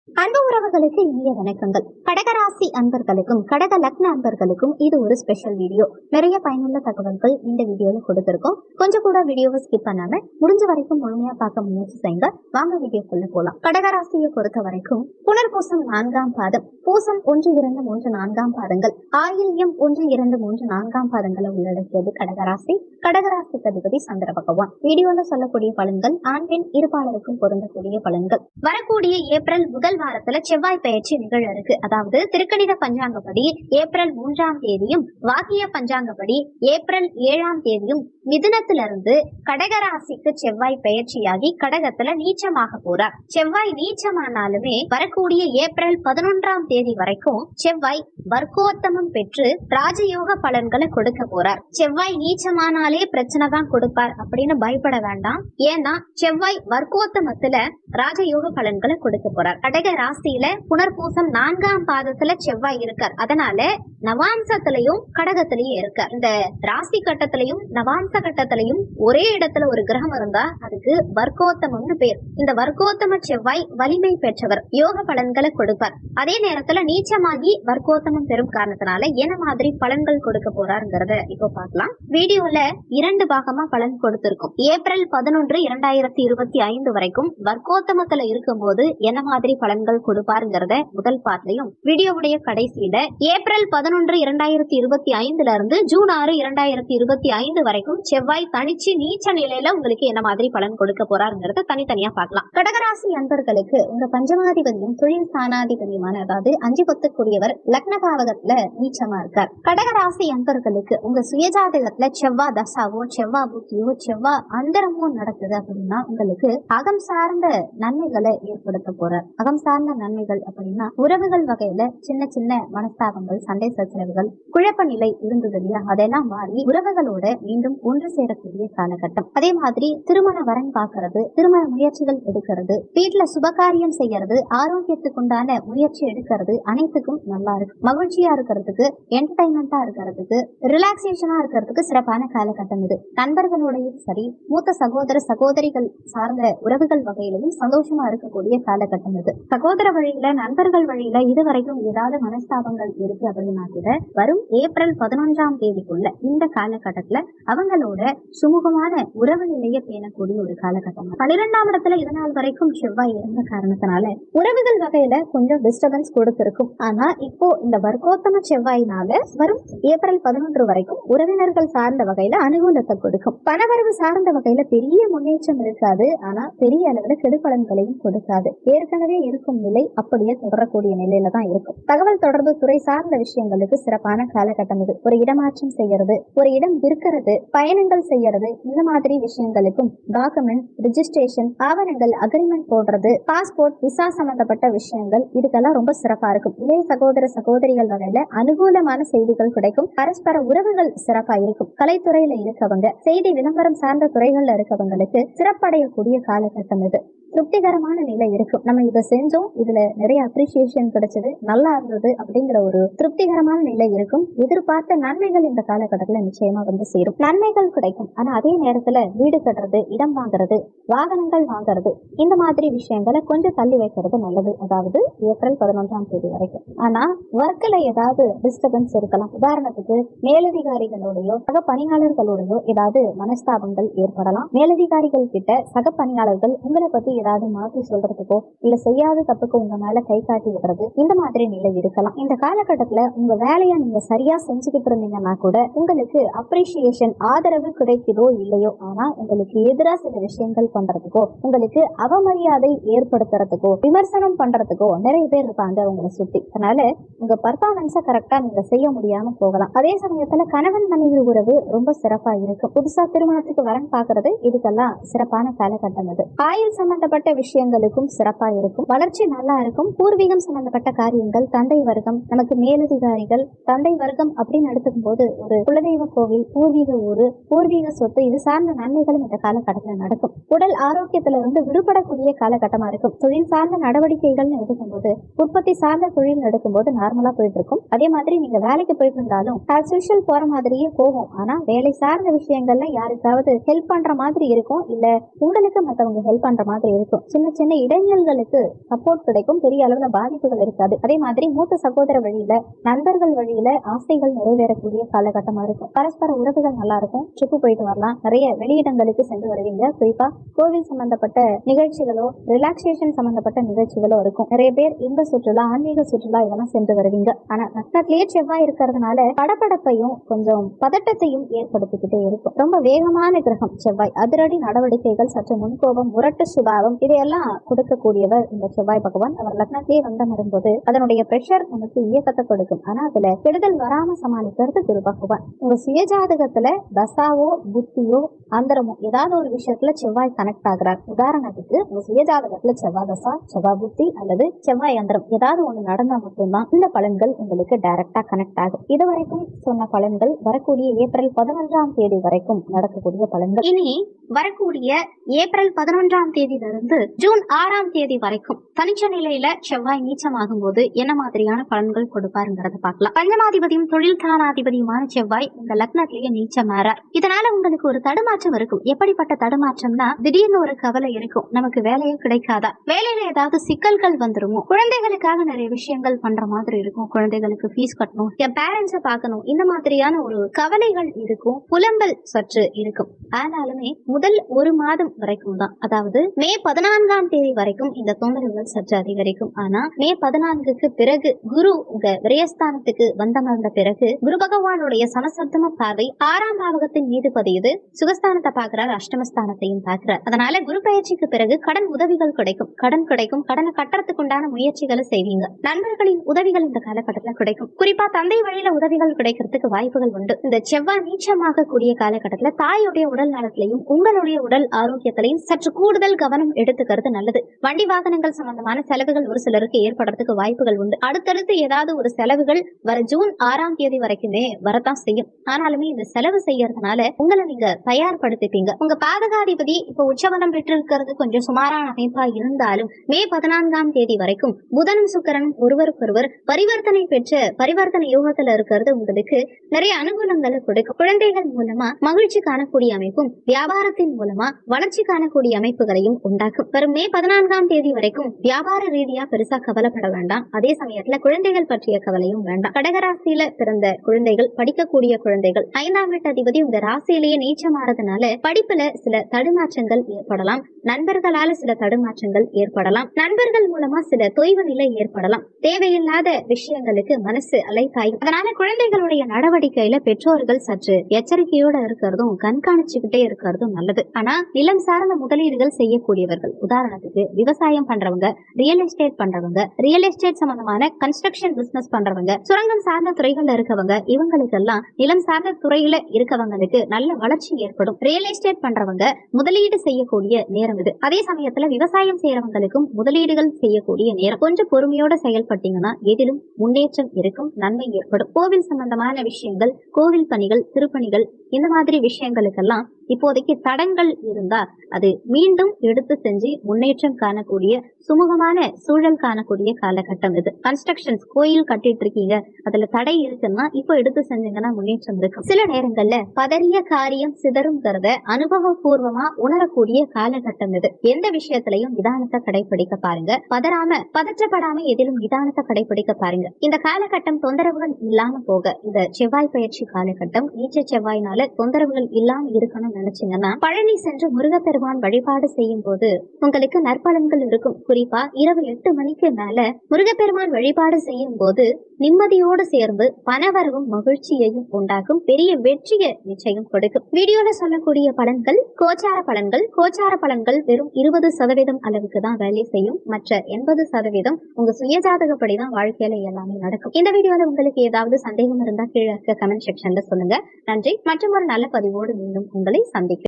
அன்பு உறவுகளுக்கு இனிய வணக்கங்கள். கடகராசி அன்பர்களுக்கும் கடக லக்ன அன்பர்களுக்கும் இது ஒரு ஸ்பெஷல் வீடியோ. நிறைய பயனுள்ள தகவல்கள் இந்த வீடியோல கொடுத்திருக்கோம். கொஞ்சம் கூட வீடியோவை ஸ்கிப் பண்ணாம முடிஞ்ச வரைக்கும் முழுமையா பார்க்க முயற்சி செய்யுங்க. வாங்க வீடியோக்குள்ள போலாம். கடகராசியை பொறுத்த வரைக்கும் புனர்பூசம் 4ஆம் பாதம், பூசம் 1, 2, 3, 4ஆம் பாதங்கள், ஆயில்யம் 1, 2, 3, 4ஆம் பாதங்களை உள்ளடக்கியது கடகராசி. கடகராசிக்கு அதிபதி சந்திர பகவான். வீடியோல சொல்லக்கூடிய பலன்கள் ஆண் பெண் இருபாலருக்கும் பொருந்தக்கூடிய பலன்கள். வரக்கூடிய ஏப்ரல் முதல் வாரத்துல செவ்வாய் பயிற்சி நிகழ இருக்கு. அதாவது திருக்கணித பஞ்சாங்கப்படி ஏப்ரல் 3ஆம் தேதியும் வாக்கிய பஞ்சாங்கப்படி ஏப்ரல் 7ஆம் தேதியும் மிதுனத்திலிருந்து கடகராசிக்கு செவ்வாய் பயிற்சியாகி கடகத்துல நீச்சமாக போறார். செவ்வாய் நீச்சமானாலுமே வரக்கூடிய ஏப்ரல் 11ஆம் தேதி வரைக்கும் செவ்வாய் வர்க்கோத்தமம் பெற்று ராஜயோக பலன்களை கொடுக்க போறார். செவ்வாய் நீச்சமானாலே பிரச்சனை தான் கொடுப்பார் அப்படின்னு பயப்பட வேண்டாம். ஏன்னா செவ்வாய் வர்க்கோத்தமத்துல ராஜயோக பலன்களை கொடுக்க போறார். கடக ராசியில புனர்பூசம் 4ஆம் பாதத்துல செவ்வாய் இருக்கார். அதனால நவாம்சத்திலையும் கடகத்திலையும் இருக்கார். இந்த ராசி கட்டத்திலையும் நவாம்ச கட்டத்திலையும் ஒரே இடத்துல ஒரு கிரகம் இருந்தா அதுக்கு வர்க்கோத்தமம்னு பேர். இந்த வர்க்கோத்தம செவ்வாய் வலிமை பெற்றவர், யோக பலன்களை கொடுப்பார். அதே நேரத்துல நீச்சமாகி வர்க்கோத்தமம் பெறும் காரணத்தினால என்ன மாதிரி பலன்கள் கொடுக்க போறாருங்கிறத இப்போ பார்க்கலாம். வீடியோல 2 பாகமா பலன் கொடுத்திருக்கும். ஏப்ரல் 11, 2025 வரைக்கும் வர்க்கோத்தமத்துல இருக்கும் போது என்ன மாதிரி பலன்கள் கொடுப்பாருங்கிறத முதல் பார்ட்லயும், வீடியோவுடைய கடைசியில ஏப்ரல் 11, 2025 இருந்து ஜூன் 6, 2025 வரைக்கும் செவ்வாய் தனிச்சு நீச்ச நிலையில உங்களுக்கு என்ன மாதிரி பலன் கொடுக்க போறாருங்கிறத தனித்தனியா பார்க்கலாம். கடகராசி அன்பர்களுக்கு உங்க பஞ்சமாதிபதியும் தொழில் ஸ்தானாதிபதியுமான, அதாவது 5 கொத்துக்குரியவர் லக்ன பாவகத்துல நீச்சமா இருக்கார். கடகராசி அன்பர்களுக்கு உங்க சுயஜாதகத்துல செவ்வாய் தசாவோ செவ்வாய் புத்தியோ செவ்வாய் அந்தரமோ நடக்குது அப்படின்னா உங்களுக்கு அகம் சார்ந்த நன்மைகளை ஏற்படுத்த போறார். அகம் சார்ந்த நன்மைகள் அப்படின்னா உறவுகள் வகையில சின்ன சின்ன மனஸ்தாபங்கள், சண்டை சச்சரவுகள், குழப்ப நிலை இருந்தது இல்லையா, அதெல்லாம் மாறி உறவுகளோட மீண்டும் ஒன்று சேரக்கூடிய காலகட்டம். அதே மாதிரி திருமண வரன் பார்க்கறது, திருமண முயற்சிகள் எடுக்கிறது, வீட்டுல சுபகாரியம் செய்யறது, ஆரோக்கியத்துக்குண்டான முயற்சி எடுக்கிறது, அனைத்துக்கும் நல்லா இருக்கு. மகிழ்ச்சியா இருக்கிறதுக்கு, என்டர்டைன்மெண்டா இருக்கிறதுக்கு, ரிலாக்ஸேஷனா இருக்கிறதுக்கு சிறப்பான காலகட்டம் இது. நண்பர்களோடையும் சரி, மூத்த சகோதர சகோதரிகள் சார்ந்த உறவுகள் வகையிலும் சந்தோஷமா இருக்கக்கூடிய காலகட்டம் இது. சகோதர வழியில, நண்பர்கள் வழியில இதுவரைக்கும் ஏதாவது மனஸ்தாபங்கள் இருக்கு அப்படின்னா கூட வரும் ஏப்ரல் 11ஆம் தேதிக்குள்ள இந்த காலகட்டத்துல அவங்களோட சுமூகமான உறவு நிலையை பேணக்கூடிய ஒரு காலகட்டம். 12ஆம் இடத்துல இதனால் வரைக்கும் செவ்வாய் இருந்த காரணத்தினால உறவுகள் வகையில கொஞ்சம் டிஸ்டர்பன்ஸ் கொடுத்திருக்கும். ஆனா இப்போ இந்த வர்க்கோத்தம செவ்வாயினால வரும் ஏப்ரல் 11 வரைக்கும் உறவினர்கள் சார்ந்த வகையில அனுகூலத்தை கொடுக்கும். பணவரவு சார்ந்த வகையில பெரிய முன்னேற்றம் இருக்காது, ஆனா பெரிய அளவுல கெடுபலன்களையும் கொடுக்காது. ஏற்கனவே இருக்கும் நிலை அப்படியே தொடரக்கூடிய நிலையில தான் இருக்கும். தகவல் தொடர்பு துறை சார்ந்த விஷயங்களுக்கு சிறப்பான காலகட்டம் இது. ஒரு இடமாற்றம் செய்யறது, ஒரு இடம் விற்கிறது, பயணங்கள் செய்யறது, இந்த மாதிரி விஷயங்களுக்கும் டாக்குமெண்ட், ரிஜிஸ்ட்ரேஷன், ஆவணங்கள், அக்ரிமெண்ட் போடுறது, பாஸ்போர்ட், விசா சம்பந்தப்பட்ட விஷயங்கள், இதுக்கெல்லாம் ரொம்ப சிறப்பா இருக்கும். இளைய சகோதர சகோதரிகள் வகையில அனுகூலமான செய்திகள் கிடைக்கும். பரஸ்பர உறவுகள் சிறப்பா இருக்கும். கலைத்துறையில இருக்கவங்க, செய்தி விளம்பரம் சார்ந்த துறைகள்ல இருக்கவங்களுக்கு சிறப்படையக்கூடிய காலகட்டம் இது. திருப்திகரமான நிலை இருக்கும். நம்ம இதை செஞ்சோம், இதுல நிறைய அப்ரிசியேஷன் கிடைச்சது, நல்லா இருந்தது அப்படிங்கிற ஒரு திருப்திகரமான நிலை இருக்கும். எதிர்பார்த்த நன்மைகள் இந்த காலகட்டத்துல நிச்சயமா வந்து சேரும். நன்மைகள் கிடைக்கும். ஆனா அதே நேரத்துல வீடு கட்டுறது, இடம் வாங்குறது, வாகனங்கள் வாங்குறது, இந்த மாதிரி விஷயங்களை கொஞ்சம் தள்ளி வைக்கிறது நல்லது. அதாவது ஏப்ரல் 11ஆம் தேதி வரைக்கும். ஆனா ஒர்க்ல ஏதாவது டிஸ்டர்பன்ஸ் இருக்கலாம். உதாரணத்துக்கு மேலதிகாரிகளோடையோ சக பணியாளர்களோடையோ ஏதாவது மனஸ்தாபங்கள் ஏற்படலாம். மேலதிகாரிகள் கிட்ட சக பணியாளர்கள் உங்களை பத்தி ஏதாவது மாற்றி சொல்றதுக்கோ இல்ல செய்யாத தப்புக்கு உங்க மேல கை காட்டி விடுறது, இந்த மாதிரி நிலை இருக்கலாம். இந்த காலகட்டத்துல உங்க வேலையை நீங்க சரியா செஞ்சுக்கிட்டு இருந்தீங்கன்னா கூட உங்களுக்கு அப்ரிசியேஷன், ஆதரவு கிடைக்குதோ இல்லையோ, ஆனா உங்களுக்கு எதிராக சில விஷயங்கள் பண்றதுக்கோ, உங்களுக்கு அவமரியாதை ஏற்படுத்துறதுக்கோ, விமர்சனம் பண்றதுக்கோ நிறைய பேர் இருப்பாங்க உங்களை சுத்தி. அதனால உங்க பர்ஃபார்மன்ஸை கரெக்டா நீங்க செய்ய முடியாம போகலாம். அதே சமயத்துல கணவன் மனைவி உறவு ரொம்ப சிறப்பா இருக்கும். புதுசா திருமணத்துக்கு வரன் பாக்குறது, இதுக்கெல்லாம் சிறப்பான காலகட்டம் இது. ஆயுள் சம்பந்தப்பட்ட விஷயங்களுக்கும் சிறப்பா இருக்கும். வளர்ச்சி நல்லா இருக்கும். பூர்வீகம் சம்பந்தப்பட்ட காரியங்கள், தந்தை வர்க்கம், நமக்கு மேலதிகாரிகள், தந்தை வர்க்கம் அப்படின்னு எடுத்துக்கும் போது ஒரு குலதெய்வ கோவில், பூர்வீக ஊரு, பூர்வீக சொத்து, இது சார்ந்த நன்மைகளும் இந்த காலகட்டத்தில் நடக்கும். உடல் ஆரோக்கியத்துல இருந்து விடுபடக்கூடிய காலகட்டமா இருக்கும். தொழில் சார்ந்த நடவடிக்கைகள் எடுக்கும் போது, உற்பத்தி சார்ந்த தொழில் நடக்கும் போது நார்மலா போயிட்டு இருக்கும். அதே மாதிரி நீங்க வேலைக்கு போயிட்டு இருந்தாலும் ஆஸ் யூஷுவல் போற மாதிரியே போகும். ஆனா வேலை சார்ந்த விஷயங்கள்ல யாருக்காவது ஹெல்ப் பண்ற மாதிரி இருக்கும், இல்ல உங்களுக்கு மத்தவங்க ஹெல்ப் பண்ற மாதிரி இருக்கும். சின்ன சின்ன இடைஞ்சல்களுக்கு சப்போர்ட் கிடைக்கும், பெரிய அளவுல பாதிப்புகள் இருக்காது. அதே மாதிரி மூத்த சகோதர வழியில, நண்பர்கள் வழியில ஆசைகள் நிறைவேறக்கூடிய காலகட்டமா இருக்கும். பரஸ்பர உறவுகள் நல்லா இருக்கும். ட்ரிப்பு போயிட்டு வரலாம். நிறைய வெளியிடங்களுக்கு சென்று வருவீங்க. குறிப்பா கோவில் சம்பந்தப்பட்ட நிகழ்ச்சிகளோ ரிலாக்ஸேஷன் சம்பந்தப்பட்ட நிகழ்ச்சிகளோ இருக்கும். நிறைய பேர் இன்ப சுற்றுலா, ஆன்மீக சுற்றுலா இதெல்லாம் சென்று வருவீங்க. ஆனா லக்னத்திலேயே செவ்வாய் இருக்கிறதுனால படபடப்பையும் கொஞ்சம் பதட்டத்தையும் ஏற்படுத்திக்கிட்டே இருக்கும். ரொம்ப வேகமான கிரகம் செவ்வாய். அதிரடி நடவடிக்கைகள், சற்று முன்கோபம், முரட்டு சுபாவம் இதையெல்லாம் கொடுக்கக்கூடியவர் இந்த செவ்வாய் பகவான். அவர் லக்னத்திலேயே வந்தம் வரும்போது அதனுடைய பிரஷர் நமக்கு இயக்கத்தை கொடுக்கும். ஆனா அதுல கெடுதல் வராம சமாளிக்கிறது குரு பகவான். உங்க சுயஜாதகத்துல தசாவோ புத்தியோ அந்தரமோ ஏதாவது ஒரு விஷயத்துல செவ்வாய் கனெக்ட் ஆகிறார். உதாரணத்துக்கு உங்க சுயஜாதகத்துல செவ்வாய் தசா, செவ்வாய் புத்தி அல்லது செவ்வாய் அந்தரம் ஏதாவது ஒண்ணு நடந்தா மட்டும்தான் இந்த பலன்கள் உங்களுக்கு டைரக்டா கனெக்ட் ஆகும். இதுவரைக்கும் சொன்ன பலன்கள் வரக்கூடிய ஏப்ரல் 11ஆம் தேதி வரைக்கும் நடக்கக்கூடிய பலன்கள். இனி வரக்கூடிய ஏப்ரல் 11ஆம் தேதியிலிருந்து ஜூன் 6ஆம் தேதி வரைக்கும் தனிச்ச நிலையில செவ்வாய் நீச்சமாகும் போது என்ன மாதிரியான பலன்கள் கொடுப்பாருங்கிறத பார்க்கலாம். பஞ்சமாதிபதியும் தொழில் தானாதிபதியுமான செவ்வாய் இந்த லக்னத்திலேயே நீச்சமாறார். இதனால உங்களுக்கு ஒரு தடுமாற்றம் இருக்கும். எப்படிப்பட்ட தடுமாற்றம்னா, திடீர்னு ஒரு கவலை இருக்கும். நமக்கு வேலையே கிடைக்காதா, வேலையில ஏதாவது சிக்கல்கள் வந்துருமோ, குழந்தைகளுக்காக நிறைய விஷயங்கள் பண்ற மாதிரி இருக்கும், குழந்தைகளுக்கு ஃபீஸ் கட்டணும், என் பேரண்ட்ஸை பார்க்கணும், இந்த மாதிரியான ஒரு கவலைகள் இருக்கும், புலம்பல் சற்று இருக்கும். ஆனாலுமே முதல் ஒரு மாதம் வரைக்கும் தான், அதாவது மே 14ஆம் தேதி வரைக்கும் இந்த தொந்தரவுகள் சற்று அதிகரிக்கும். ஆனா மே 14க்கு பிறகு குரு உங்க விரயஸ்தானத்துக்கு வந்தமர்ந்த பிறகு குரு பகவானுடைய சமசப்தம பார்வை 6ஆம் பாவகத்தின் மீது பதியுது. சுகஸ்தானத்தை பார்க்கிறார், அஷ்டமஸ்தானத்தையும் பார்க்கிறார். அதனால குரு பயிற்சிக்கு பிறகு கடன் உதவிகள் கிடைக்கும். கடனை கட்டுறதுக்கு உண்டான முயற்சிகளை செய்வீங்க. நண்பர்களின் உதவிகள் இந்த காலகட்டத்தில் கிடைக்கும். குறிப்பா தந்தை வழியில உதவிகள் கிடைக்கிறதுக்கு வாய்ப்புகள் உண்டு. இந்த செவ்வாய் நீச்சமாக கூடிய காலகட்டத்தில் தாயுடைய உடல் நலத்திலையும் உங்களுடைய உடல் ஆரோக்கியத்திலையும் சற்று கூடுதல் கவனம் எடுத்துக்கிறது நல்லது. வண்டி வாகனங்கள் சம்பந்தமான செலவுகள் ஒரு சிலருக்கு ஏற்படுறதுக்கு வாய்ப்புகள் உண்டு. அடுத்தடுத்து ஏதாவது ஒரு செலவுகள் வர ஜூன் 6ஆம் தேதி வரைக்குமே வரத்தான் செய்யும். ஆனாலுமே இந்த செலவு செய்யறதுனால உங்களை நீங்க தயார்படுத்திப்பீங்க. உங்க பாதகாதிபதி இப்ப உச்சபலம் பெற்றிருக்கிறது கொஞ்சம் சுமாரான அமைப்பா இருந்தாலும் மே 14ஆம் தேதி வரைக்கும் புதனும் சுக்கிரனும் ஒருவருக்கொருவர் பரிவர்த்தனை பெற்ற பரிவர்த்தனை யோகத்துல இருக்கிறது உங்களுக்கு நிறைய அனுகூலங்களை கொடுக்கும். குழந்தைகள் மூலமா மகிழ்ச்சி காணக்கூடிய அமைப்பும், வியாபாரத்தின் மூலமா வளர்ச்சி காணக்கூடிய அமைப்புகளையும் உண்டாக்கும். வரும் மே 14ஆம் தேதி வரைக்கும் வியாபார ரீதியா பெருசா கவலைப்பட வேண்டாம். அதே சமயத்துல குழந்தைகள் பற்றிய கவலையும் வேண்டாம். கடகராசியில பிறந்த குழந்தைகள், படிக்கக்கூடிய குழந்தைகள், 5ஆம் வீட்டு அதிபதி உங்க ராசியிலேயே நீச்சமாறதுனால படிப்புல சில தடுமாற்றங்கள் ஏற்படலாம். நண்பர்களால சில தடுமாற்றங்கள் ஏற்படலாம். நண்பர்கள் மூலமா சில தொய்வு நிலை ஏற்படலாம். தேவையில்லாத விஷயங்களுக்கு மனசு அலைப்பாயும். அதனால குழந்தைகளுடைய நடவடிக்கையில பெற்றோர்கள் சற்று எச்சரிக்கையோட இருக்கிறதும் கண்காணிச்சுக்கிட்டே இருக்கிறதும் நல்லது. ஆனா நிலம் சார்ந்த முதலீடுகள் செய்யக்கூடியவர்கள், உதாரணத்துக்கு விவசாயம் பண்றவங்க, ரியல் எஸ்டேட் பண்றவங்க, ரியல் எஸ்டேட் சம்பந்தமான கன்ஸ்ட்ரக்ஷன் பிசினஸ் பண்றவங்க, சுரங்கம் சார்ந்த துறைகள்ல இருக்கவங்க, இவங்களுக்கெல்லாம் நிலம் சார்ந்த துறையில இருக்கவங்களுக்கு நல்ல வளர்ச்சி ஏற்படும். ரியல் எஸ்டேட் பண்றவங்க முதலீடு செய்யக்கூடிய நேரம் இது. அதே சமயத்துல விவசாயம் செய்யறவங்களுக்கும் முதலீடுகள் செய்யக்கூடிய நேரம். கொஞ்சம் பொறுமையோட செயல்பட்டீங்கன்னா எதிலும் முன்னேற்றம் இருக்கும், நன்மை ஏற்படும். கோவில் சம்பந்தமான விஷயங்கள், கோவில் பணிகள், திருப்பணிகள், இந்த மாதிரி விஷயங்களுக்கெல்லாம் இப்போதைக்கு தடங்கள் இருந்தா அது மீண்டும் எடுத்து செஞ்சு முன்னேற்றம் காணக்கூடிய சுமூகமான சூழல் காணக்கூடிய காலகட்டம் இது. கன்ஸ்ட்ரக்ஷன்ஸ், கோயில் கட்டிட்டு இருக்கீங்க, அதுல தடை இருக்குன்னா இப்போ எடுத்து செஞ்சீங்கன்னா முன்னேற்றம் இருக்கும். சில நேரங்கள்ல பதறிய காரியம் சிதறுங்கிறத அனுபவபூர்வமா உணரக்கூடிய காலகட்டம் இது. எந்த விஷயத்திலையும் நிதானத்தை கடைபிடிக்க பாருங்க. பதற்றப்படாம எதிலும் நிதானத்தை கடைபிடிக்க பாருங்க. இந்த காலகட்டம் தொந்தரவுகள் இல்லாம போக, இந்த செவ்வாய் பயிற்சி காலகட்டம் நீச்ச செவ்வாயினால தொந்தரவுகள் இல்லாம இருக்கணும் நினைச்சீங்கன்னா பழனி சென்று முருகப்பெருமான் வழிபாடு செய்யும் போது உங்களுக்கு நற்பலன்கள் இருக்கும். குறிப்பா இரவு 8 மணிக்கு மேல முருகப்பெருமான் வழிபாடு செய்யும் போது நிம்மதியோடு சேர்ந்து பணவரவும் மகிழ்ச்சியையும் உண்டாக்கும். பெரிய வெற்றியை நிச்சயம் கொடுக்கும். வீடியோல சொல்லக்கூடிய பலன்கள் கோச்சார பலன்கள். கோச்சார பலன்கள் வெறும் 20% அளவுக்கு தான் வேலை செய்யும். மற்ற 80% உங்க சுயஜாதகப்படிதான் வாழ்க்கையில எல்லாமே நடக்கும். இந்த வீடியோல உங்களுக்கு ஏதாவது சந்தேகம் இருந்தா கீழே இருக்க கமெண்ட் செக்ஷன்ல சொல்லுங்க. நன்றி. மற்றும் ஒரு நல்ல பதிவோடு மீண்டும் உங்களை சந்திக்கிறேன்.